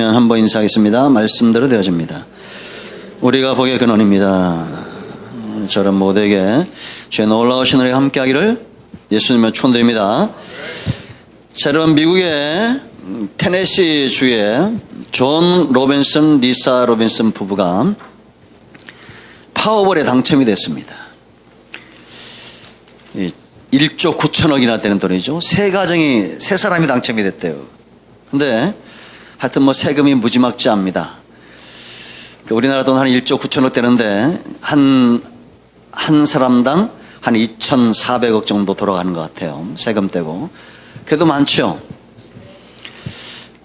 한번 인사하겠습니다. 말씀대로 되어집니다. 우리가 복의 근원입니다. 저런 모두에게 주의 놀라우신 은혜가 함께하기를 예수님의 축원드립니다. 자, 여러분, 미국의 테네시 주의 존 로빈슨, 리사 로빈슨 부부가 파워볼에 당첨이 됐습니다. 1조 9천억이나 되는 돈이죠. 세 사람이 당첨이 됐대요. 근데 하여튼 세금이 무지막지합니다. 우리나라 돈 한 1조 9천억 되는데 한 사람당 한 2,400억 정도 돌아가는 것 같아요. 세금 떼고. 그래도 많죠.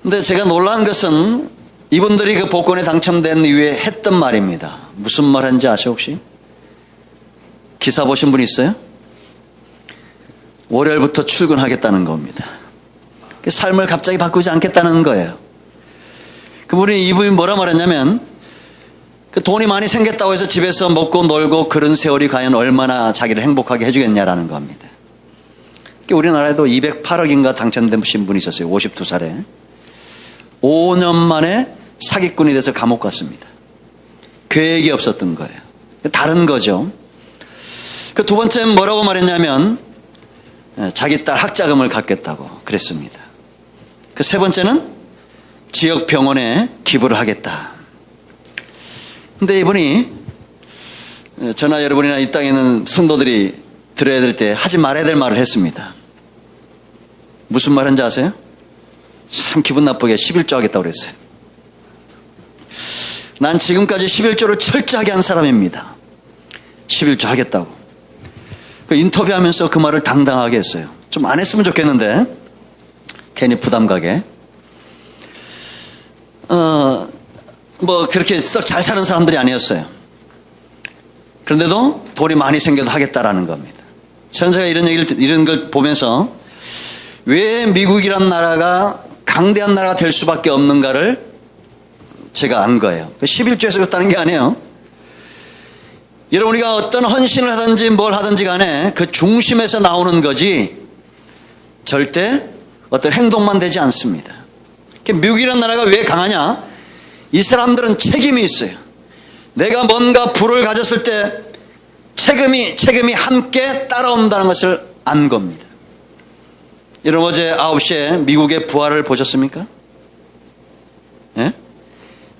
근데 제가 놀란 것은 이분들이 그 복권에 당첨된 이후에 했던 말입니다. 무슨 말 했는지 아세요 혹시? 기사 보신 분 있어요? 월요일부터 출근하겠다는 겁니다. 삶을 갑자기 바꾸지 않겠다는 거예요. 이분이 뭐라 말했냐면, 그 돈이 많이 생겼다고 해서 집에서 먹고 놀고 그런 세월이 과연 얼마나 자기를 행복하게 해주겠냐라는 겁니다. 우리나라에도 208억인가 당첨되신 분이 있었어요. 52살에 5년 만에 사기꾼이 돼서 감옥 갔습니다. 계획이 없었던 거예요. 다른 거죠. 그 두 번째는 뭐라고 말했냐면, 자기 딸 학자금을 갚겠다고 그랬습니다. 그 세 번째는 지역 병원에 기부를 하겠다. 근데 이분이, 저나 여러분이나 이 땅에 있는 성도들이 들어야 될 때 하지 말아야 될 말을 했습니다. 무슨 말인지 아세요? 참 기분 나쁘게 11조 하겠다고 그랬어요. 난 지금까지 11조를 철저하게 한 사람입니다. 11조 하겠다고. 그 인터뷰하면서 그 말을 당당하게 했어요. 좀 안 했으면 좋겠는데 괜히 부담 가게. 그렇게 썩 잘 사는 사람들이 아니었어요. 그런데도 돈이 많이 생겨도 하겠다라는 겁니다. 저는 제가 이런 걸 보면서 왜 미국이란 나라가 강대한 나라가 될 수밖에 없는가를 제가 안 거예요. 11조에서 그렇다는 게 아니에요. 여러분, 우리가 어떤 헌신을 하든지 뭘 하든지 간에 그 중심에서 나오는 거지 절대 어떤 행동만 되지 않습니다. 미국이라는 나라가 왜 강하냐? 이 사람들은 책임이 있어요. 내가 뭔가 부를 가졌을 때 책임이 함께 따라온다는 것을 안 겁니다. 여러분, 어제 9시에 미국의 부활을 보셨습니까? 예?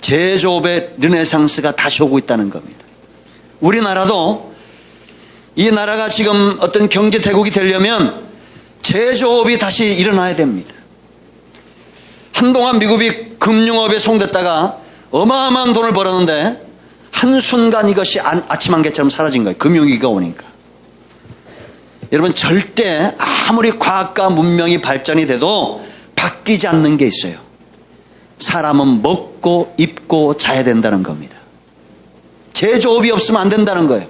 제조업의 르네상스가 다시 오고 있다는 겁니다. 우리나라도 이 나라가 지금 어떤 경제 대국이 되려면 제조업이 다시 일어나야 됩니다. 한동안 미국이 금융업에 송됐다가 어마어마한 돈을 벌었는데 한순간 이것이 아침 안개처럼 사라진 거예요. 금융위기가 오니까. 여러분, 절대 아무리 과학과 문명이 발전이 돼도 바뀌지 않는 게 있어요. 사람은 먹고 입고 자야 된다는 겁니다. 제조업이 없으면 안 된다는 거예요.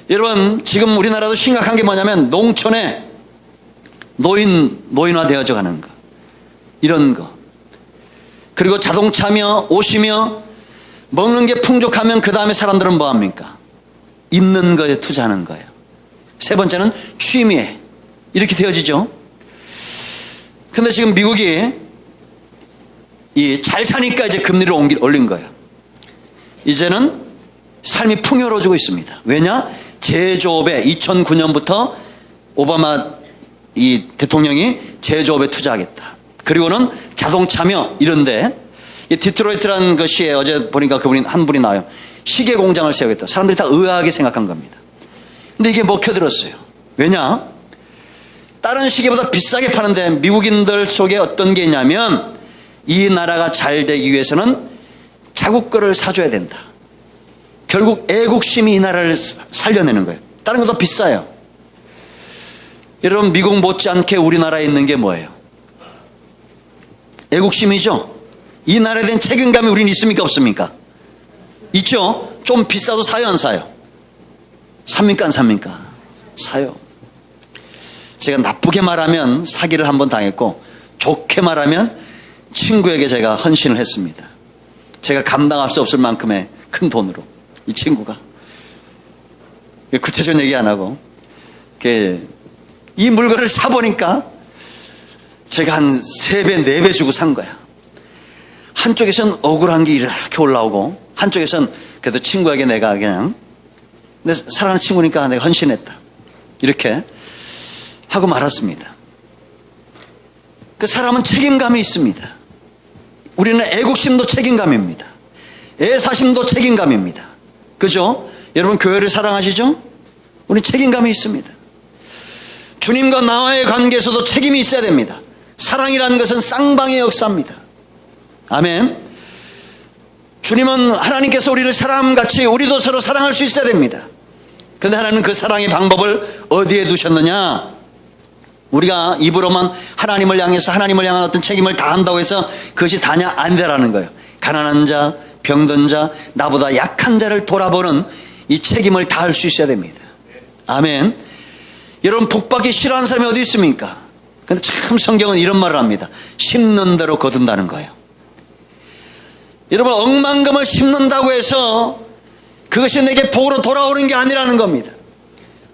여러분, 지금 우리나라도 심각한 게 뭐냐면 농촌에 노인화 되어져 가는 거, 이런 거. 그리고 자동차며 옷이며 먹는 게 풍족하면 그 다음에 사람들은 뭐 합니까? 입는 거에 투자하는 거예요. 세 번째는 취미에 이렇게 되어지죠. 근데 지금 미국이 잘 사니까 이제 금리를 올린 거예요. 이제는 삶이 풍요로워지고 있습니다. 왜냐? 제조업에 2009년부터 오바마 이 대통령이 제조업에 투자하겠다. 그리고는 자동차며 이런데, 디트로이트라는 것이 어제 보니까 한 분이 나와요. 시계 공장을 세우겠다. 사람들이 다 의아하게 생각한 겁니다. 근데 이게 먹혀들었어요. 왜냐? 다른 시계보다 비싸게 파는데 미국인들 속에 어떤 게 있냐면, 이 나라가 잘 되기 위해서는 자국 거를 사줘야 된다. 결국 애국심이 이 나라를 살려내는 거예요. 다른 거 더 비싸요. 여러분, 미국 못지않게 우리나라에 있는 게 뭐예요? 애국심이죠. 이 나라에 대한 책임감이 우리는 있습니까 없습니까? 있죠. 좀 비싸도 사요 안 사요? 삽니까 안 삽니까? 사요. 제가 나쁘게 말하면 사기를 한번 당했고, 좋게 말하면 친구에게 제가 헌신을 했습니다. 제가 감당할 수 없을 만큼의 큰 돈으로. 이 친구가 구체적인 얘기 안 하고 이 물건을 사보니까 제가 한 3배, 4배 주고 산 거야. 한쪽에선 억울한 게 이렇게 올라오고 한쪽에선 그래도 친구에게 내가 그냥 내 사랑하는 친구니까 내가 헌신했다 이렇게 하고 말았습니다. 그 사람은 책임감이 있습니다. 우리는 애국심도 책임감입니다. 애사심도 책임감입니다. 그죠? 여러분 교회를 사랑하시죠? 우리 책임감이 있습니다. 주님과 나와의 관계에서도 책임이 있어야 됩니다. 사랑이라는 것은 쌍방의 역사입니다. 아멘. 주님은 하나님께서 우리를 사랑함같이 우리도 서로 사랑할 수 있어야 됩니다. 그런데 하나님은 그 사랑의 방법을 어디에 두셨느냐? 우리가 입으로만 하나님을 향해서 하나님을 향한 어떤 책임을 다한다고 해서 그것이 다냐? 아니다라는 거예요. 가난한 자, 병든 자, 나보다 약한 자를 돌아보는 이 책임을 다할 수 있어야 됩니다. 아멘. 여러분 복받기 싫어하는 사람이 어디 있습니까? 그런데 참 성경은 이런 말을 합니다. 심는 대로 거둔다는 거예요. 여러분 억만금을 심는다고 해서 그것이 내게 복으로 돌아오는 게 아니라는 겁니다.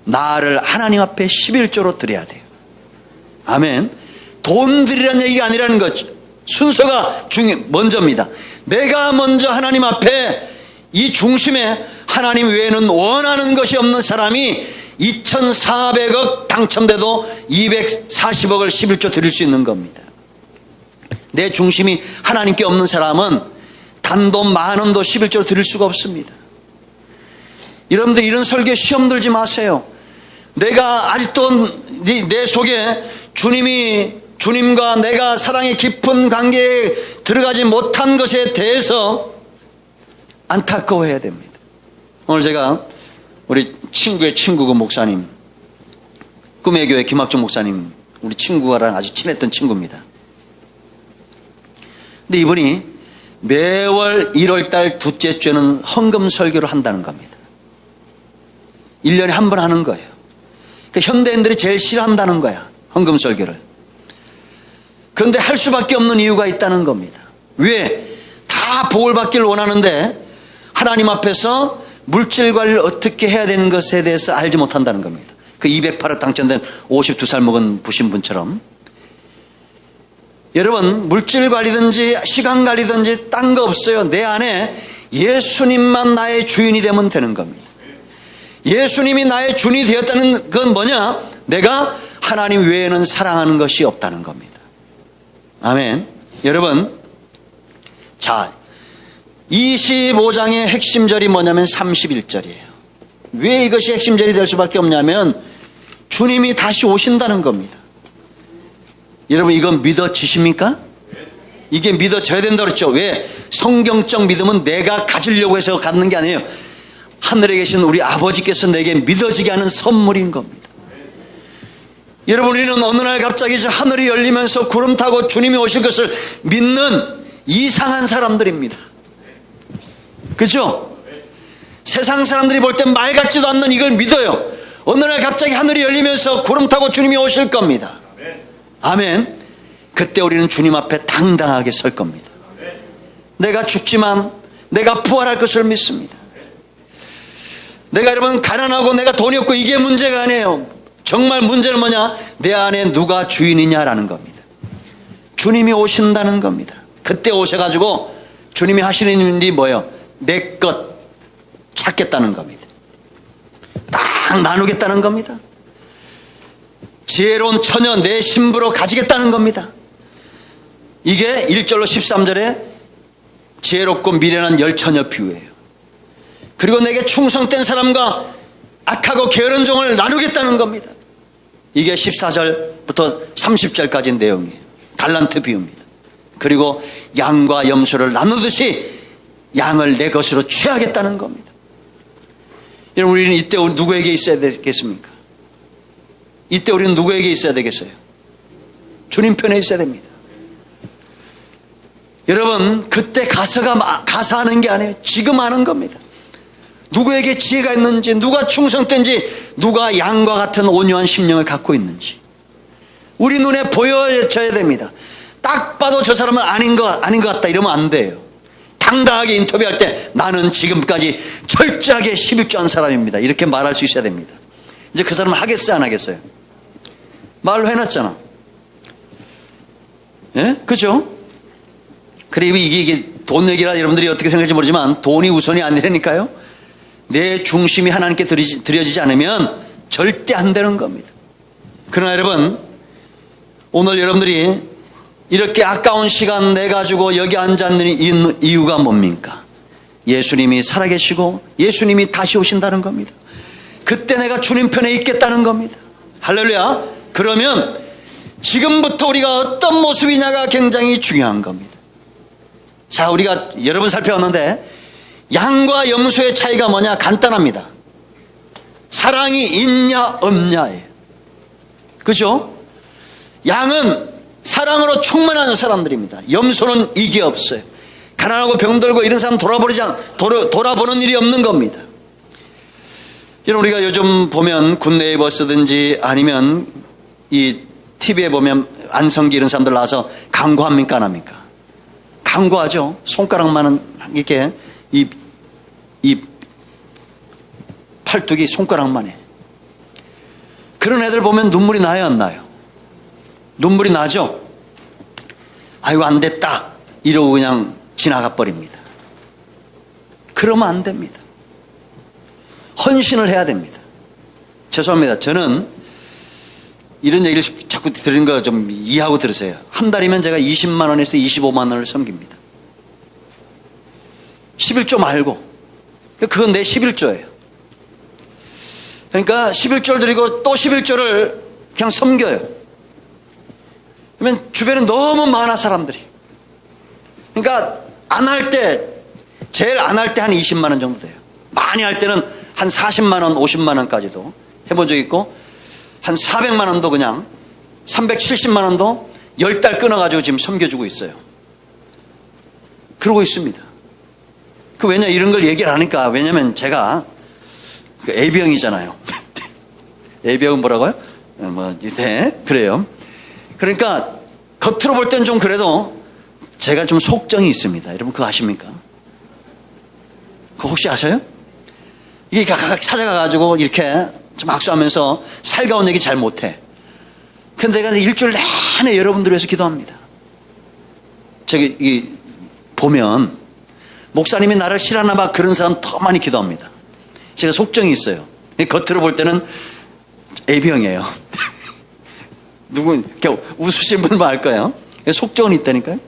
나를 하나님 앞에 11조로 드려야 돼요. 아멘. 돈 드리라는 얘기가 아니라는 거죠. 순서가 먼저입니다. 내가 먼저 하나님 앞에 이 중심에 하나님 외에는 원하는 것이 없는 사람이 2,400억 당첨돼도 240억을 11조 드릴 수 있는 겁니다. 내 중심이 하나님께 없는 사람은 단돈 10,000원도 11조로 드릴 수가 없습니다. 여러분들 이런 설교 시험 들지 마세요. 내가 아직도 내 속에 주님과 내가 사랑의 깊은 관계에 들어가지 못한 것에 대해서 안타까워해야 됩니다. 오늘 제가 우리 친구의 친구고 목사님, 꿈의 교회 김학중 목사님, 우리 친구랑 아주 친했던 친구입니다. 근데 이분이 매월 1월달 둘째 주에는 헌금 설교를 한다는 겁니다. 1년에 한 번 하는 거예요. 그러니까 현대인들이 제일 싫어한다는 거야, 헌금 설교를. 그런데 할 수밖에 없는 이유가 있다는 겁니다. 왜? 다 복을 받기를 원하는데 하나님 앞에서 물질 관리를 어떻게 해야 되는 것에 대해서 알지 못한다는 겁니다. 그 208억 당첨된 52살 먹은 부신 분처럼. 여러분 물질 관리든지 시간 관리든지 딴 거 없어요. 내 안에 예수님만 나의 주인이 되면 되는 겁니다. 예수님이 나의 주인이 되었다는 건 뭐냐? 내가 하나님 외에는 사랑하는 것이 없다는 겁니다. 아멘. 여러분, 자 25장의 핵심절이 뭐냐면 31절이에요. 왜 이것이 핵심절이 될 수밖에 없냐면 주님이 다시 오신다는 겁니다. 여러분 이건 믿어지십니까? 이게 믿어져야 된다고 그랬죠. 왜? 성경적 믿음은 내가 가지려고 해서 갖는 게 아니에요. 하늘에 계신 우리 아버지께서 내게 믿어지게 하는 선물인 겁니다. 여러분 우리는 어느 날 갑자기 저 하늘이 열리면서 구름 타고 주님이 오실 것을 믿는 이상한 사람들입니다. 그죠? 세상 사람들이 볼 땐 말 같지도 않는 이걸 믿어요. 어느 날 갑자기 하늘이 열리면서 구름 타고 주님이 오실 겁니다. 아멘. 그때 우리는 주님 앞에 당당하게 설 겁니다. 내가 죽지만 내가 부활할 것을 믿습니다. 내가 여러분 가난하고 내가 돈이 없고 이게 문제가 아니에요. 정말 문제는 뭐냐? 내 안에 누가 주인이냐라는 겁니다. 주님이 오신다는 겁니다. 그때 오셔가지고 주님이 하시는 일이 뭐예요? 내 것 찾겠다는 겁니다. 딱 나누겠다는 겁니다. 지혜로운 처녀 내 신부로 가지겠다는 겁니다. 이게 1절로 13절에 지혜롭고 미련한 열처녀 비유예요. 그리고 내게 충성된 사람과 악하고 게으른 종을 나누겠다는 겁니다. 이게 14절부터 30절까지 내용이에요. 달란트 비유입니다. 그리고 양과 염소를 나누듯이 양을 내 것으로 취하겠다는 겁니다. 여러분 우리는 이때 누구에게 있어야 되겠습니까? 이때 우리는 누구에게 있어야 되겠어요? 주님 편에 있어야 됩니다. 여러분 그때 가서하는 게 아니에요. 지금 하는 겁니다. 누구에게 지혜가 있는지, 누가 충성된지, 누가 양과 같은 온유한 심령을 갖고 있는지 우리 눈에 보여져야 됩니다. 딱 봐도 저 사람은 아닌 것 같다 이러면 안 돼요. 당당하게 인터뷰할 때 나는 지금까지 철저하게 11조 한 사람입니다 이렇게 말할 수 있어야 됩니다. 이제 그 사람은 하겠어요 안 하겠어요? 말로 해놨잖아. 예? 그죠? 그리고 이게 돈 얘기라 여러분들이 어떻게 생각할지 모르지만 돈이 우선이 아니라니까요. 내 중심이 하나님께 드려지지 않으면 절대 안 되는 겁니다. 그러나 여러분, 오늘 여러분들이 이렇게 아까운 시간 내가지고 여기 앉아있는 이유가 뭡니까? 예수님이 살아계시고 예수님이 다시 오신다는 겁니다. 그때 내가 주님 편에 있겠다는 겁니다. 할렐루야. 그러면 지금부터 우리가 어떤 모습이냐가 굉장히 중요한 겁니다. 자, 우리가 여러 번 살펴봤는데 양과 염소의 차이가 뭐냐? 간단합니다. 사랑이 있냐 없냐예요. 그죠? 양은 사랑으로 충만한 사람들입니다. 염소는 이게 없어요. 가난하고 병들고 이런 사람 돌아보는 일이 없는 겁니다. 여러분, 우리가 요즘 보면 굿네이버스든지 아니면 이 TV에 보면 안성기 이런 사람들 나와서 광고합니까 안 합니까? 광고하죠. 손가락만은 이렇게 이 팔뚝이 손가락만 해. 그런 애들 보면 눈물이 나요 안 나요? 눈물이 나죠? 아이고 안 됐다 이러고 그냥 지나가 버립니다. 그러면 안 됩니다. 헌신을 해야 됩니다. 죄송합니다. 저는 이런 얘기를 자꾸 들은 거 좀 이해하고 들으세요. 한 달이면 제가 20만 원에서 25만 원을 섬깁니다. 11조 말고. 그건 내 11조예요. 그러니까 11조를 드리고 또 11조를 그냥 섬겨요. 그러면 주변에 너무 많아 사람들이. 그러니까 안 할 때, 제일 안 할 때 한 20만 원 정도 돼요. 많이 할 때는 한 40만 원, 50만 원까지도 해본 적 있고, 한 400만 원도 그냥 370만 원도 10달 끊어가지고 지금 섬겨주고 있어요. 그러고 있습니다. 왜냐 이런 걸 얘기를 하니까, 왜냐면 제가 A병이잖아요. A병은 뭐라고요? 네, 그래요. 그러니까 겉으로 볼 땐 좀 그래도 제가 좀 속정이 있습니다. 여러분 그거 아십니까? 그거 혹시 아셔요? 이게 각각 찾아가가지고 이렇게 좀 악수하면서 살가운 얘기 잘 못해. 근데 내가 일주일 내내 여러분들 위해서 기도합니다. 저기 보면 목사님이 나를 싫어하나 봐 그런 사람 더 많이 기도합니다. 제가 속정이 있어요. 겉으로 볼 때는 A병이에요. 누구 웃으신 분만 알 거예요. 속정은 있다니까요.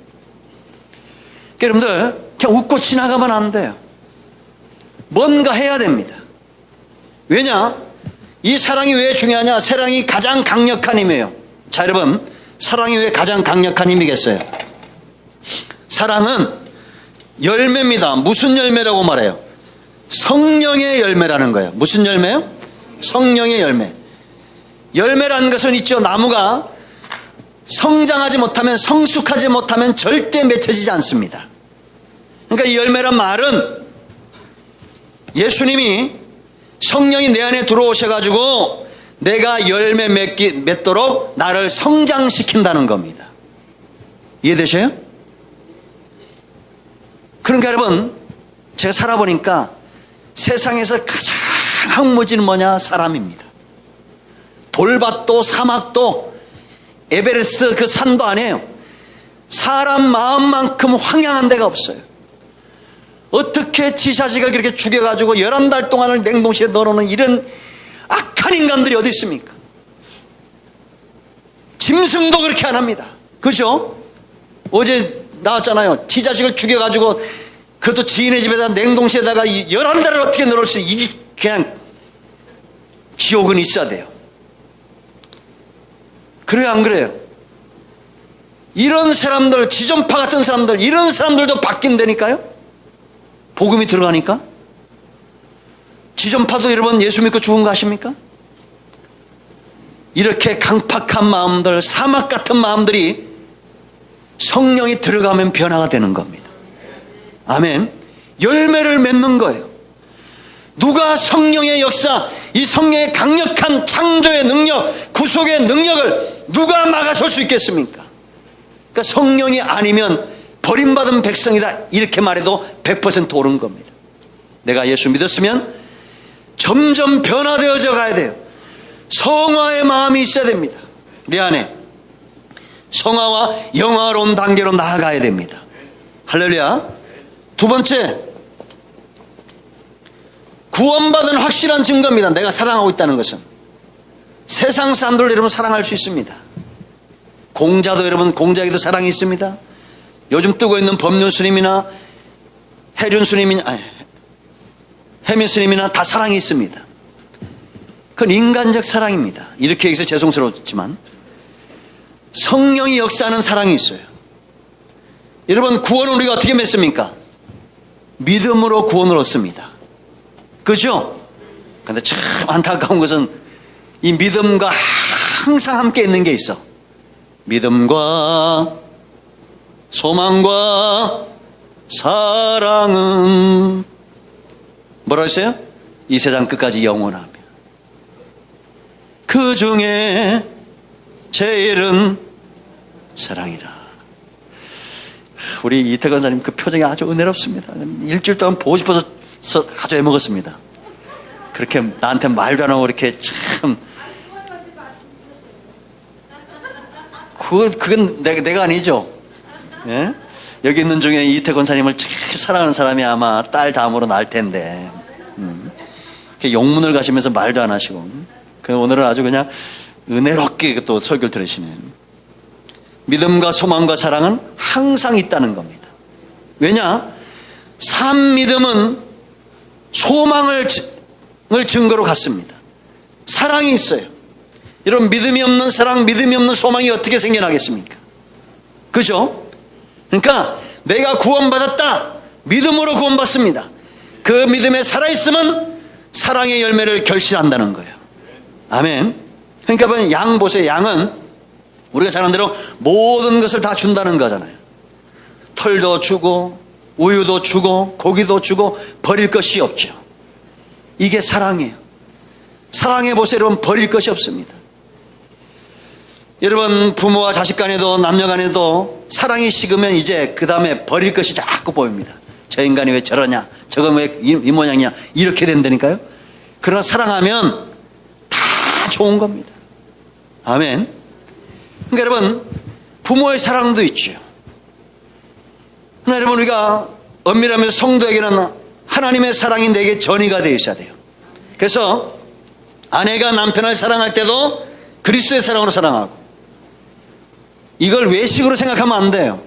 여러분들 그냥 웃고 지나가면 안 돼요. 뭔가 해야 됩니다. 왜냐? 이 사랑이 왜 중요하냐? 사랑이 가장 강력한 힘이에요. 자, 여러분, 사랑이 왜 가장 강력한 힘이겠어요? 사랑은 열매입니다. 무슨 열매라고 말해요? 성령의 열매라는 거예요. 무슨 열매요? 성령의 열매. 열매라는 것은 있죠. 나무가 성장하지 못하면, 성숙하지 못하면 절대 맺혀지지 않습니다. 그러니까 이 열매란 말은 예수님이 성령이 내 안에 들어오셔가지고 내가 열매 맺도록 나를 성장시킨다는 겁니다. 이해되셔요? 그러니까 여러분, 제가 살아보니까 세상에서 가장 항무지는 뭐냐? 사람입니다. 돌밭도 사막도 에베레스트 그 산도 아니에요. 사람 마음만큼 황량한 데가 없어요. 어떻게 지 자식을 그렇게 죽여가지고 11달 동안을 냉동실에 넣어놓는 이런 악한 인간들이 어디 있습니까? 짐승도 그렇게 안 합니다. 그죠? 어제 나왔잖아요. 지 자식을 죽여가지고 그것도 지인의 집에다 냉동실에다가 11달을 어떻게 넣을 수, 이게 그냥 지옥은 있어야 돼요. 그래요 안 그래요? 이런 사람들, 지존파 같은 사람들, 이런 사람들도 바뀐다니까요. 복음이 들어가니까. 지존파도 여러분 예수 믿고 죽은 거 아십니까? 이렇게 강팍한 마음들, 사막 같은 마음들이 성령이 들어가면 변화가 되는 겁니다. 아멘. 열매를 맺는 거예요. 누가 성령의 역사, 이 성령의 강력한 창조의 능력, 구속의 능력을 누가 막아설 수 있겠습니까? 그러니까 성령이 아니면 버림받은 백성이다 이렇게 말해도 100% 옳은 겁니다. 내가 예수 믿었으면 점점 변화되어져 가야 돼요. 성화의 마음이 있어야 됩니다. 내 안에 성화와 영화로운 단계로 나아가야 됩니다. 할렐루야. 두 번째, 구원받은 확실한 증거입니다. 내가 사랑하고 있다는 것은. 세상 사람들을 여러분 사랑할 수 있습니다. 공자도 여러분, 공자에게도 사랑이 있습니다. 요즘 뜨고 있는 법륜 스님이나 해륜 스님이나 해미 스님이나 다 사랑이 있습니다. 그건 인간적 사랑입니다. 이렇게 얘기해서 죄송스럽지만 성령이 역사하는 사랑이 있어요. 여러분, 구원은 우리가 어떻게 맺습니까? 믿음으로 구원을 얻습니다. 그죠? 그런데 참 안타까운 것은 이 믿음과 항상 함께 있는 게 있어. 믿음과 소망과 사랑은 뭐라고 했어요? 이 세상 끝까지 영원하며 그 중에 제일은 사랑이라. 우리 이태건 사님 그 표정이 아주 은혜롭습니다. 일주일 동안 보고 싶어서 아주 애먹었습니다. 그렇게 나한테 말도 안 하고 이렇게 참. 그건 내가 아니죠. 예? 여기 있는 중에 이태건 사님을 제일 사랑하는 사람이 아마 딸 다음으로 날 텐데. 용문을 가시면서 말도 안 하시고. 오늘은 아주 그냥 은혜롭게 또 설교를 들으시네. 믿음과 소망과 사랑은 항상 있다는 겁니다. 왜냐? 산 믿음은 소망을 증거로 갖습니다. 사랑이 있어요. 여러분, 믿음이 없는 사랑, 믿음이 없는 소망이 어떻게 생겨나겠습니까? 그죠? 그러니까 내가 구원받았다. 믿음으로 구원받습니다. 그 믿음에 살아있으면 사랑의 열매를 결실한다는 거예요. 아멘. 그러니까 양 보세요. 양은 우리가 잘 아는 대로 모든 것을 다 준다는 거잖아요. 털도 주고 우유도 주고 고기도 주고 버릴 것이 없죠. 이게 사랑이에요. 사랑해 보세요. 여러분, 버릴 것이 없습니다. 여러분, 부모와 자식 간에도 남녀 간에도 사랑이 식으면 이제 그 다음에 버릴 것이 자꾸 보입니다. 저 인간이 왜 저러냐, 저건 왜 이 모양이냐, 이렇게 된다니까요. 그러나 사랑하면 다 좋은 겁니다. 아멘. 그러니까 여러분, 부모의 사랑도 있죠. 그러나 여러분, 우리가 엄밀하면서 성도에게는 하나님의 사랑이 내게 전이가 되어 있어야 돼요. 그래서 아내가 남편을 사랑할 때도 그리스도의 사랑으로 사랑하고, 이걸 외식으로 생각하면 안 돼요.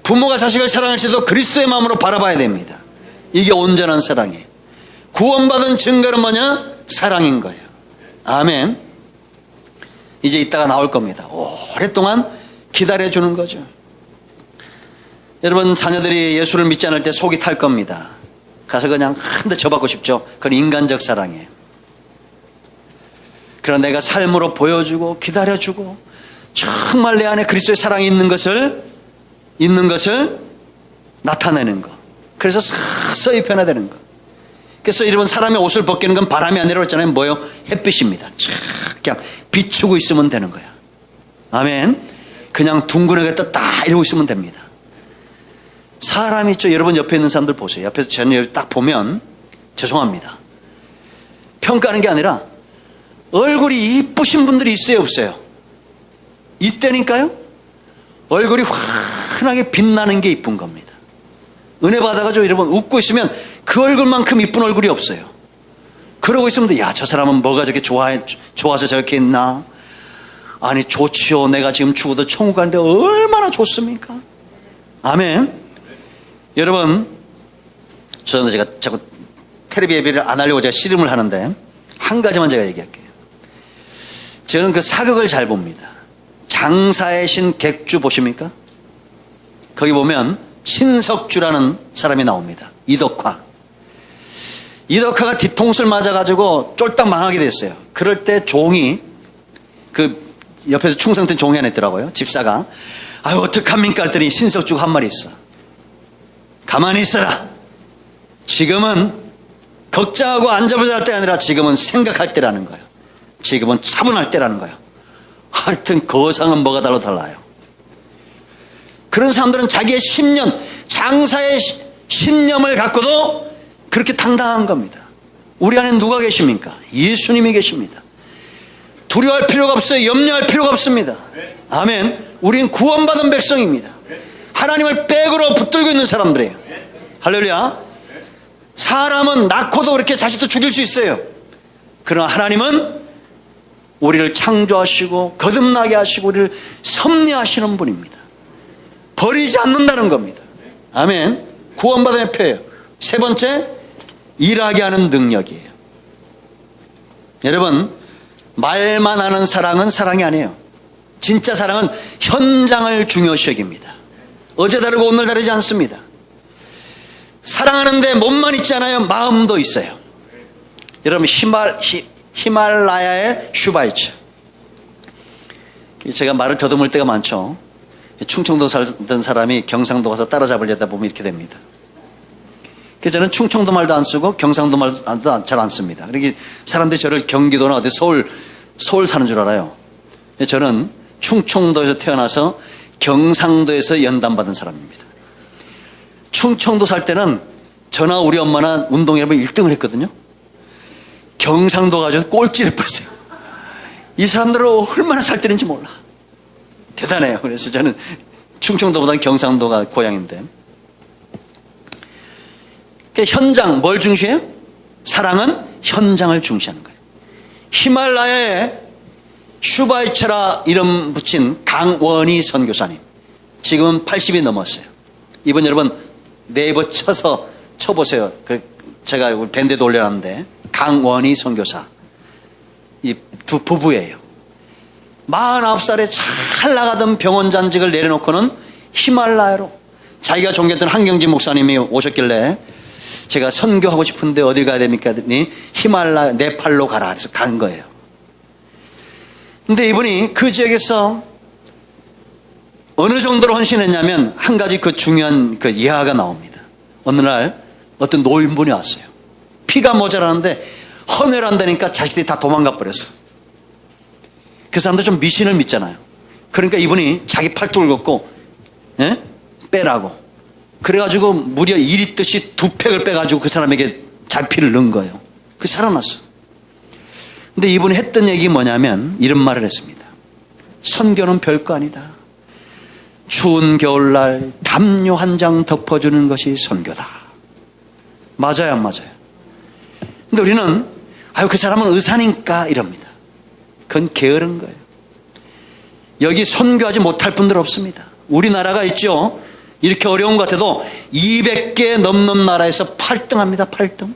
부모가 자식을 사랑할 때도 그리스도의 마음으로 바라봐야 됩니다. 이게 온전한 사랑이에요. 구원받은 증거는 뭐냐? 사랑인 거예요. 아멘. 이제 이따가 나올 겁니다. 오랫동안 기다려주는 거죠. 여러분, 자녀들이 예수를 믿지 않을 때 속이 탈 겁니다. 가서 그냥 한 대 쳐받고 싶죠. 그건 인간적 사랑이에요. 그러나 내가 삶으로 보여주고 기다려주고 정말 내 안에 그리스도의 사랑이 있는 것을 나타내는 거. 그래서 서서히 변화되는 거. 그래서 여러분, 사람의 옷을 벗기는 건 바람이 아니라 했잖아요. 뭐요? 햇빛입니다. 그냥 비추고 있으면 되는 거야. 아멘. 그냥 둥근하게 딱 이러고 있으면 됩니다. 사람이 있죠. 여러분, 옆에 있는 사람들 보세요. 옆에서 저는 딱 보면, 죄송합니다, 평가하는 게 아니라 얼굴이 이쁘신 분들이 있어요, 없어요? 이때니까요. 얼굴이 환하게 빛나는 게 이쁜 겁니다. 은혜 받아가지고 여러분, 웃고 있으면 그 얼굴만큼 이쁜 얼굴이 없어요. 그러고 있으면, 야, 저 사람은 뭐가 저렇게 좋아서 저렇게 있나? 아니, 좋지요. 내가 지금 죽어도 천국 가는데 얼마나 좋습니까? 아멘. 여러분, 저는 제가 자꾸 텔레비 예배를 안 하려고 제가 씨름을 하는데, 한 가지만 제가 얘기할게요. 저는 그 사극을 잘 봅니다. 장사의 신 객주 보십니까? 거기 보면 신석주라는 사람이 나옵니다. 이덕화가 뒤통수를 맞아가지고 쫄딱 망하게 됐어요. 그럴 때 종이, 그 옆에서 충성된 종이 하나 있더라고요. 집사가, 아유, 어떡합니까? 했더니 신석주가 한 말이 있어. 가만히 있어라. 지금은 걱정하고 안절부절 때 아니라 지금은 생각할 때라는 거예요. 지금은 차분할 때라는 거예요. 하여튼 거상은 뭐가 달라요. 그런 사람들은 자기의 신념, 장사의 신념을 갖고도 그렇게 당당한 겁니다. 우리 안에 누가 계십니까? 예수님이 계십니다. 두려워할 필요가 없어요. 염려할 필요가 없습니다. 아멘. 우린 구원받은 백성입니다. 하나님을 백으로 붙들고 있는 사람들이에요. 할렐루야. 사람은 낳고도 그렇게 자식도 죽일 수 있어요. 그러나 하나님은 우리를 창조하시고 거듭나게 하시고 우리를 섭리하시는 분입니다. 버리지 않는다는 겁니다. 아멘. 구원받음의 표예요. 세 번째, 일하게 하는 능력이에요. 여러분, 말만 하는 사랑은 사랑이 아니에요. 진짜 사랑은 현장을 중요시 여깁니다. 어제 다르고 오늘 다르지 않습니다. 사랑하는데 몸만 있지 않아요. 마음도 있어요. 여러분, 히말라야의 슈바이처. 제가 말을 더듬을 때가 많죠. 충청도 살던 사람이 경상도 가서 따라잡으려다 보면 이렇게 됩니다. 그래서 저는 충청도 말도 안 쓰고 경상도 말도 잘 안 씁니다. 그러니까 사람들이 저를 경기도나 어디 서울 사는 줄 알아요. 저는 충청도에서 태어나서 경상도에서 연단받은 사람입니다. 충청도 살 때는 저나 우리 엄마나 운동회하면 1등을 했거든요. 경상도 가서 꼴찌를 했어요. 이 사람들은 얼마나 잘 때는지 몰라. 대단해요. 그래서 저는 충청도보다는 경상도가 고향인데. 그러니까 현장, 뭘 중시해요? 사랑은 현장을 중시하는 거예요. 히말라야에 슈바이처라 이름 붙인 강원희 선교사님, 지금은 80이 넘었어요. 이번 여러분 네이버 쳐보세요. 제가 밴드에도 올려놨는데, 강원희 선교사, 이 부부예요. 49살에 잘 나가던 병원 잔직을 내려놓고는 히말라야로, 자기가 존경했던 한경진 목사님이 오셨길래 제가 선교하고 싶은데 어디 가야 됩니까? 했더니 히말라야, 네팔로 가라. 그래서 간 거예요. 근데 이분이 그 지역에서 어느 정도로 헌신했냐면 한 가지 그 중요한 그 예화가 나옵니다. 어느 날 어떤 노인분이 왔어요. 피가 모자라는데 헌혈 한다니까 자식들이 다 도망가 버렸어. 그 사람들 좀 미신을 믿잖아요. 그러니까 이분이 자기 팔뚝을 걷고 빼라고. 그래가지고 무려 1리터씩 2팩을 빼가지고 그 사람에게 자피를 넣은 거예요. 그 살아났어. 근데 이분이 했던 얘기 뭐냐면 이런 말을 했습니다. 선교는 별거 아니다. 추운 겨울날 담요 한 장 덮어주는 것이 선교다. 맞아요, 안 맞아요? 근데 우리는 아유 그 사람은 의사니까 이럽니다. 그건 게으른 거예요. 여기 선교하지 못할 분들 없습니다. 우리나라가 있죠. 이렇게 어려운 것 같아도 200개 넘는 나라에서 8등합니다. 8등.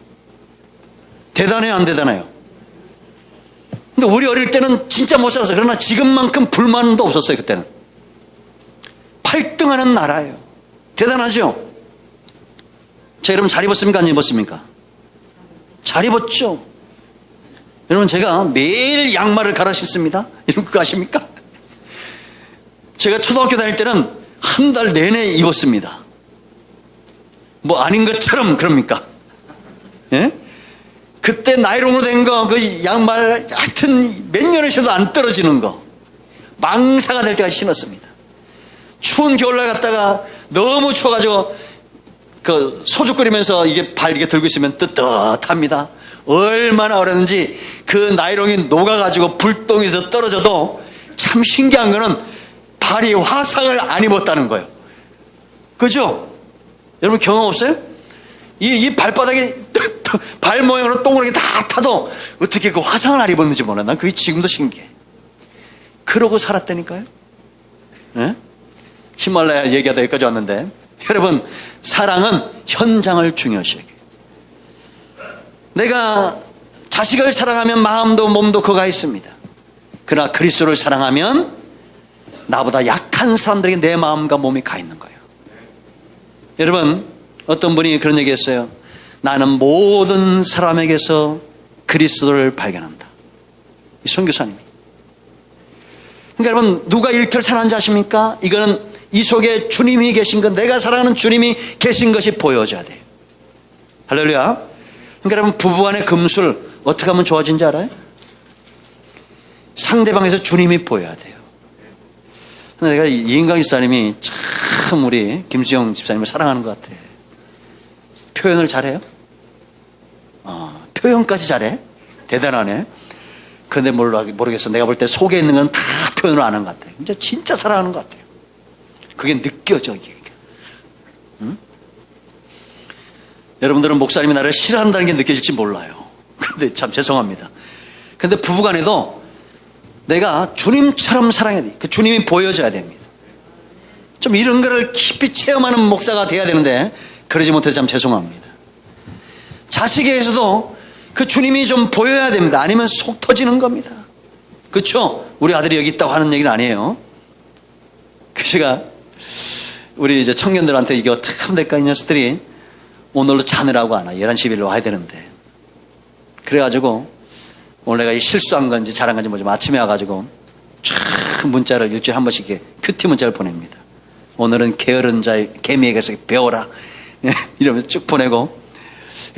대단해요, 안 대단해요? 근데 우리 어릴 때는 진짜 못 살았어요. 그러나 지금만큼 불만도 없었어요. 그때는 8등하는 나라예요. 대단하죠? 자, 여러분 잘 입었습니까? 안 입었습니까? 잘 입었죠? 여러분 제가 매일 양말을 갈아 신습니다. 여러분 그거 아십니까? 제가 초등학교 다닐 때는 한 달 내내 입었습니다. 뭐 아닌 것처럼 그럽니까? 예? 그때 나이롱으로 된 거, 그 양말 하여튼 몇 년을 신어도 안 떨어지는 거, 망사가 될 때까지 신었습니다. 추운 겨울날 갔다가 너무 추워가지고 그 소주 끓이면서 이게 발 이렇게 들고 있으면 뜨뜻합니다. 얼마나 어렸는지 그 나이롱이 녹아가지고 불똥에서 떨어져도 참 신기한 거는 발이 화상을 안 입었다는 거예요. 그죠? 여러분 경험 없어요? 이 발바닥에 발 모양으로 똥을 이렇게 다 타도 어떻게 그 화상을 안 입었는지 몰라. 난 그게 지금도 신기해. 그러고 살았다니까요. 네? 히말라야 얘기하다 여기까지 왔는데, 여러분 사랑은 현장을 중요시 여겨요. 내가 자식을 사랑하면 마음도 몸도 그가 있습니다. 그러나 그리스도를 사랑하면 나보다 약한 사람들에게 내 마음과 몸이 가 있는 거예요. 여러분 어떤 분이 그런 얘기 했어요. 나는 모든 사람에게서 그리스도를 발견한다. 이 선교사님이. 그러니까 여러분 누가 일터를 사랑하는지 아십니까? 이거는 이 속에 주님이 계신 것, 내가 사랑하는 주님이 계신 것이 보여져야 돼요. 할렐루야. 그러니까 여러분 부부간의 금술 어떻게 하면 좋아진지 알아요? 상대방에서 주님이 보여야 돼요. 내가 이인강 집사님이 참 우리 김수영 집사님을 사랑하는 것 같아. 표현을 잘해요. 표현까지 잘해. 대단하네. 그런데 모르겠어. 내가 볼 때 속에 있는 건 다 표현을 안 하는 것 같아. 진짜 사랑하는 것 같아요. 그게 느껴져. 이게. 여러분들은 목사님이 나를 싫어한다는 게 느껴질지 몰라요. 근데 참 죄송합니다. 근데 부부간에도 내가 주님처럼 사랑해야 돼. 그 주님이 보여줘야 됩니다. 좀 이런 거를 깊이 체험하는 목사가 돼야 되는데 그러지 못해서 참 죄송합니다. 자식에게서도 그 주님이 좀 보여야 됩니다. 아니면 속 터지는 겁니다. 그렇죠? 우리 아들이 여기 있다고 하는 얘기는 아니에요. 제가 우리 이제 청년들한테 이게 어떻게 하면 될까? 이 녀석들이 오늘로 자느라고 안 와. 11시 11로 와야 되는데. 그래가지고 오늘 내가 이 실수한 건지 잘한 건지 뭐지 아침에 와가지고 쫙 문자를 일주일에 한 번씩 이렇게 큐티 문자를 보냅니다. 오늘은 게으른 자의 개미에게서 배워라. 이러면서 쭉 보내고,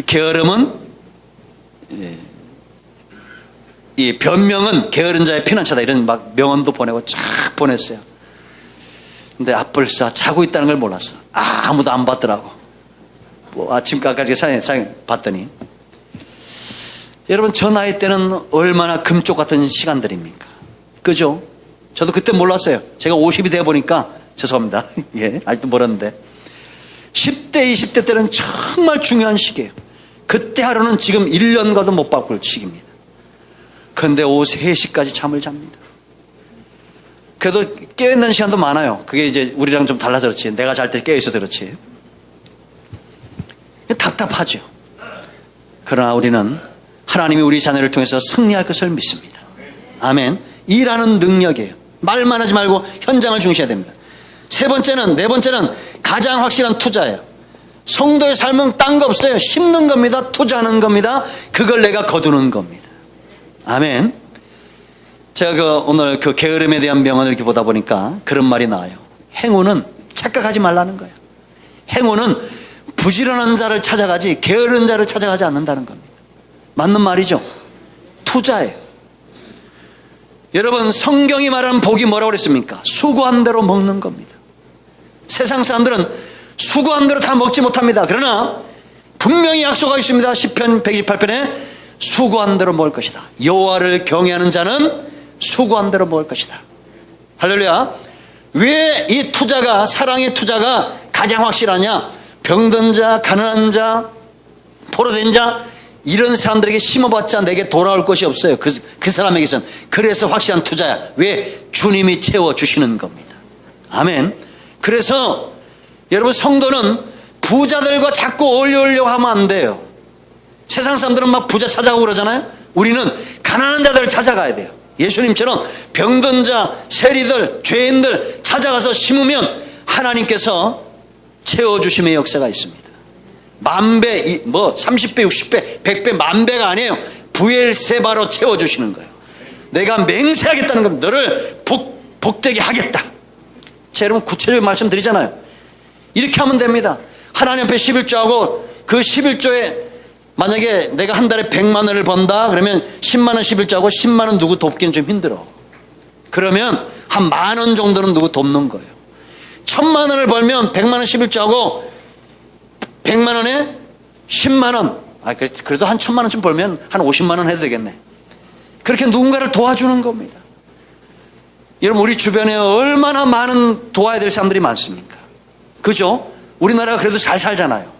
게으름은 이 변명은 게으른 자의 피난처다. 이런 막 명언도 보내고 쫙 보냈어요. 근데 앞불사 자고 있다는 걸 몰랐어. 아무도 안 봤더라고. 뭐 아침까지 사연 봤더니, 여러분 저 나이 때는 얼마나 금쪽 같은 시간들입니까? 그죠? 저도 그때 몰랐어요. 제가 50이 돼 보니까 죄송합니다. 예, 아직도 모르는데 10대 20대 때는 정말 중요한 시기예요. 그때 하루는 지금 1년과도 못 바꿀 시기입니다. 그런데 오후 3시까지 잠을 잡니다. 그래도 깨어있는 시간도 많아요. 그게 이제 우리랑 좀 달라서 그렇지, 내가 잘 때 깨어있어서 그렇지. 답답하죠. 그러나 우리는 하나님이 우리 자녀를 통해서 승리할 것을 믿습니다. 아멘. 일하는 능력이에요. 말만 하지 말고 현장을 중시해야 됩니다. 네 번째는 가장 확실한 투자예요. 성도의 삶은 딴 거 없어요. 심는 겁니다. 투자하는 겁니다. 그걸 내가 거두는 겁니다. 아멘. 제가 오늘 그 게으름에 대한 명언을 이렇게 보다 보니까 그런 말이 나와요. 행운은 착각하지 말라는 거예요. 행운은 부지런한 자를 찾아가지 게으른 자를 찾아가지 않는다는 겁니다. 맞는 말이죠. 투자예요. 여러분, 성경이 말하는 복이 뭐라고 그랬습니까? 수고한 대로 먹는 겁니다. 세상 사람들은 수고한 대로 다 먹지 못합니다. 그러나 분명히 약속하고 있습니다. 시편 128편에 수고한 대로 먹을 것이다. 여호와를 경외하는 자는 수고한 대로 먹을 것이다. 할렐루야. 왜 이 투자가, 사랑의 투자가 가장 확실하냐? 병든 자, 가난한 자, 포로된 자, 이런 사람들에게 심어봤자 내게 돌아올 것이 없어요. 그 사람에게선. 그래서 확실한 투자야. 왜? 주님이 채워주시는 겁니다. 아멘. 그래서 여러분, 성도는 부자들과 자꾸 어울리려고 하면 안 돼요. 세상 사람들은 막 부자 찾아가고 그러잖아요. 우리는 가난한 자들을 찾아가야 돼요. 예수님처럼 병든 자, 세리들, 죄인들 찾아가서 심으면 하나님께서 채워주심의 역사가 있습니다. 만배, 30배, 60배, 100배, 만배가 아니에요. 부엘세바로 채워주시는 거예요. 내가 맹세하겠다는 겁니다. 너를 복되게 하겠다. 제가 여러분 구체적인 말씀 드리잖아요. 이렇게 하면 됩니다. 하나님 앞에 11조하고 그 11조에 만약에 내가 한 달에 100만 원을 번다 그러면 10만 원 11조하고 10만 원 누구 돕기는 좀 힘들어. 그러면 한 10,000원 정도는 누구 돕는 거예요. 1,000만 원을 벌면 100만 원 11조하고 100만 원에 10만 원. 그래도 한 1,000만 원쯤 벌면 한 50만 원 해도 되겠네. 그렇게 누군가를 도와주는 겁니다. 여러분, 우리 주변에 얼마나 많은 도와야 될 사람들이 많습니까? 그죠? 우리나라가 그래도 잘 살잖아요.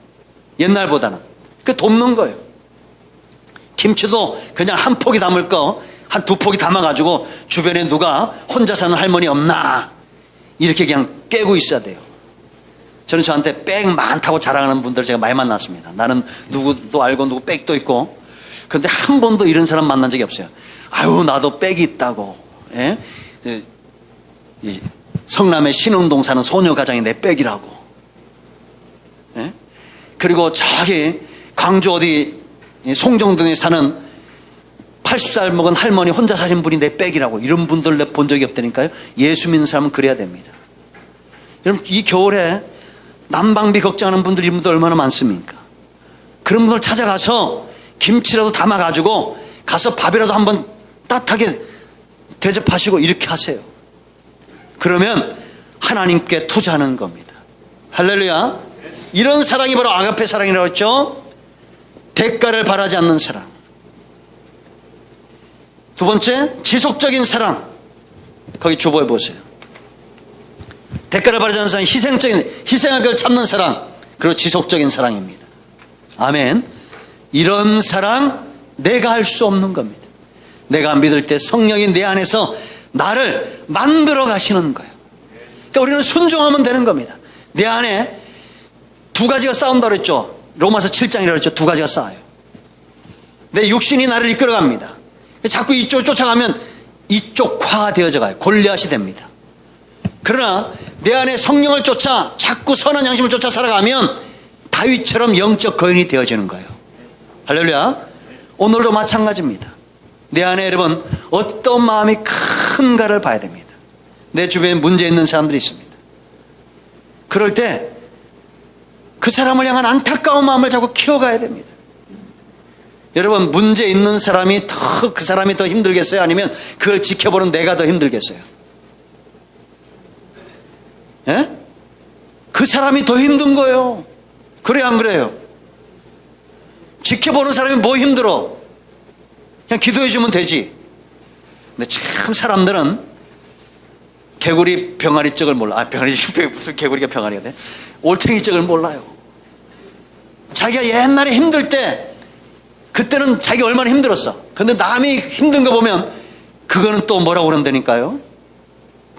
옛날보다는. 그 돕는 거예요. 김치도 그냥 한 포기 담을 거 한 2포기 담아가지고 주변에 누가 혼자 사는 할머니 없나 이렇게 그냥 깨고 있어야 돼요. 저는 저한테 백 많다고 자랑하는 분들 제가 많이 만났습니다. 나는 누구도 알고 누구 백도 있고. 그런데 한 번도 이런 사람 만난 적이 없어요. 아유, 나도 백이 있다고. 예? 성남의 신흥동 사는 소녀가장이 내 백이라고. 예? 그리고 저기 광주 어디 송정동에 사는 80살 먹은 할머니 혼자 사신 분이 내 백이라고. 이런 분들 내 본 적이 없다니까요. 예수 믿는 사람은 그래야 됩니다. 여러분, 이 겨울에 난방비 걱정하는 분들이 얼마나 많습니까? 그런 분들 찾아가서 김치라도 담아가지고 가서 밥이라도 한번 따뜻하게 대접하시고 이렇게 하세요. 그러면 하나님께 투자하는 겁니다. 할렐루야. 이런 사랑이 바로 아가페 사랑이라고 했죠. 대가를 바라지 않는 사랑. 두 번째, 지속적인 사랑. 거기 주보에 보세요. 대가를 바라지 않는 사랑, 희생할 걸 참는 사랑, 그리고 지속적인 사랑입니다. 아멘. 이런 사랑 내가 할 수 없는 겁니다. 내가 믿을 때 성령이 내 안에서 나를 만들어 가시는 거예요. 그러니까 우리는 순종하면 되는 겁니다. 내 안에 두 가지가 싸운다고 그랬죠. 로마서 7장이라고 그랬죠. 두 가지가 싸워요. 내 육신이 나를 이끌어갑니다. 자꾸 이쪽 쫓아가면 이쪽화되어져 가요. 골리앗이 됩니다. 그러나 내 안에 성령을 쫓아 자꾸 선한 양심을 쫓아 살아가면 다윗처럼 영적 거인이 되어지는 거예요. 할렐루야. 오늘도 마찬가지입니다. 내 안에 여러분 어떤 마음이 큰가를 봐야 됩니다. 내 주변에 문제 있는 사람들이 있습니다. 그럴 때 그 사람을 향한 안타까운 마음을 자꾸 키워가야 됩니다. 여러분, 문제 있는 사람이 그 사람이 더 힘들겠어요? 아니면 그걸 지켜보는 내가 더 힘들겠어요? 예? 그 사람이 더 힘든 거예요. 그래요, 안 그래요? 지켜보는 사람이 뭐 힘들어? 그냥 기도해 주면 되지. 근데 참 사람들은 개구리 병아리 쪽을 몰라. 무슨 개구리가 병아리가 돼? 올챙이 쪽을 몰라요. 자기가 옛날에 힘들 때 그때는 자기가 얼마나 힘들었어. 근데 남이 힘든 거 보면 그거는 또 뭐라고 그런다니까요.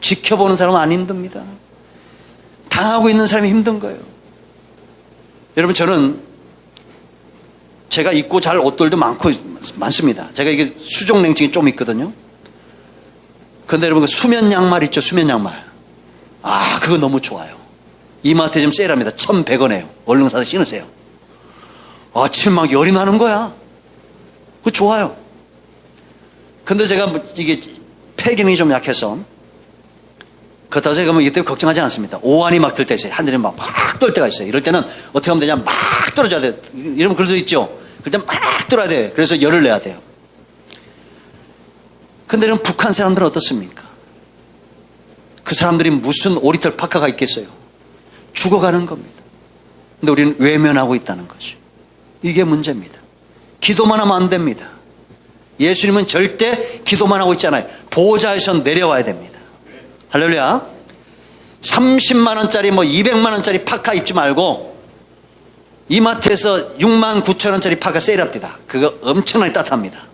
지켜보는 사람은 안 힘듭니다. 당하고 있는 사람이 힘든 거예요. 여러분, 저는 제가 입고 잘 옷들도 많습니다. 제가 이게 수족냉증이 좀 있거든요. 근데 여러분, 그 수면 양말 있죠? 수면 양말. 아, 그거 너무 좋아요. 이마트에 좀 세일합니다. 1,100원에요. 얼른 사서 신으세요. 아침 막 열이 나는 거야. 그거 좋아요. 근데 제가 이게 폐 기능이 좀 약해서 그렇다고 제가 뭐 이때 걱정하지 않습니다. 오한이 막 들 때 있어요. 한전이 막 떨 때가 있어요. 이럴 때는 어떻게 하면 되냐? 막 떨어져야 돼요. 이러면 그럴 수 있죠. 그럴 때 막 떨어야 돼요. 그래서 열을 내야 돼요. 근데 이런 북한 사람들은 어떻습니까? 그 사람들이 무슨 오리털 파카가 있겠어요? 죽어가는 겁니다. 근데 우리는 외면하고 있다는 거죠. 이게 문제입니다. 기도만 하면 안 됩니다. 예수님은 절대 기도만 하고 있잖아요. 보좌에서 내려와야 됩니다. 할렐루야. 30만 원짜리 200만 원짜리 파카 입지 말고 이마트에서 6만 9천 원짜리 파카 세일합니다. 그거 엄청나게 따뜻합니다.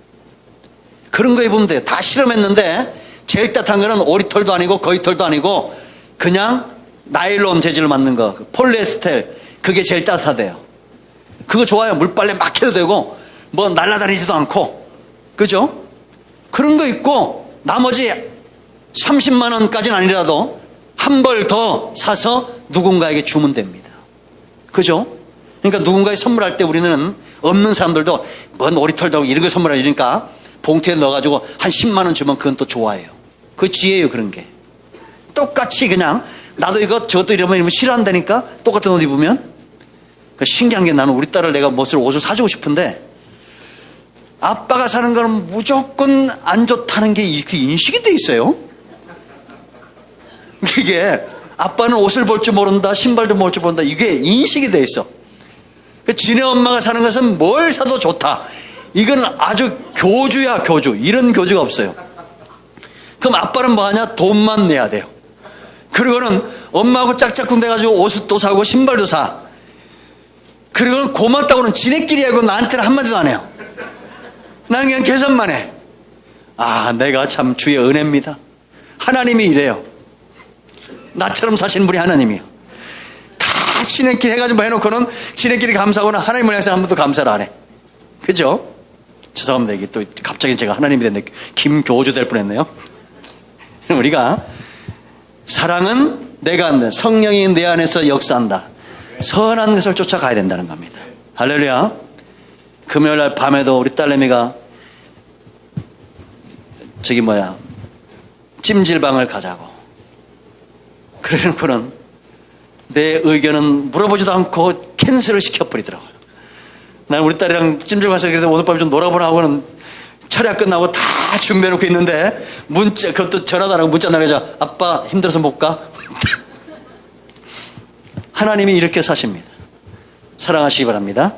그런 거 입으면 돼요. 다 실험했는데 제일 따뜻한 거는 오리털도 아니고 거위털도 아니고 그냥 나일론 재질로 만든 거, 폴리에스텔, 그게 제일 따뜻하대요. 그거 좋아요. 물빨래 막 해도 되고 뭐 날아다니지도 않고, 그죠? 그런 거 있고 나머지 30만 원까지는 아니라도 한 벌 더 사서 누군가에게 주면 됩니다. 그죠? 그러니까 누군가에 선물할 때 우리는 없는 사람들도 뭔 오리털도 이런 걸 선물하니까 봉투에 넣어가지고 한 10만 원 주면 그건 또 좋아해요. 그 지혜예요. 그런 게 똑같이 그냥 나도 이거 저것도 이러면 싫어한다니까 똑같은 옷 입으면. 그 신기한 게, 나는 우리 딸을 내가 옷을 사주고 싶은데 아빠가 사는 거는 무조건 안 좋다는 게 그 인식이 돼 있어요. 이게 아빠는 옷을 볼 줄 모른다, 신발도 볼 줄 모른다, 이게 인식이 돼 있어. 지네 엄마가 사는 것은 뭘 사도 좋다, 이건 아주 교주야, 교주. 이런 교주가 없어요. 그럼 아빠는 뭐 하냐? 돈만 내야 돼요. 그리고는 엄마하고 짝짝꿍 돼가지고 옷도 사고 신발도 사. 그리고는 고맙다고는 지네끼리 하고 나한테는 한마디도 안 해요. 나는 그냥 계산만 해. 아, 내가 참 주의 은혜입니다. 하나님이 이래요. 나처럼 사시는 분이 하나님이에요. 다 지네끼리 해가지고 해놓고는 지네끼리 감사하고는 하나님을 향해서 한 번도 감사를 안 해. 그죠? 죄송합니다. 이게 또 갑자기 제가 하나님이 됐네. 김교주 될 뻔했네요. 우리가 사랑은 내가 안다, 성령이 내 안에서 역사한다, 선한 것을 쫓아가야 된다는 겁니다. 할렐루야. 금요일날 밤에도 우리 딸내미가 찜질방을 가자고 그래놓고는 내 의견은 물어보지도 않고 캔슬을 시켜버리더라고요. 나는 우리 딸이랑 찜질 가서 그래도 오늘 밤에 좀 놀아보나 하고는 철야 끝나고 다 준비해놓고 있는데 그것도 전화도 안 하고 문자 날려자, 아빠 힘들어서 못 가? 하나님이 이렇게 사십니다. 사랑하시기 바랍니다.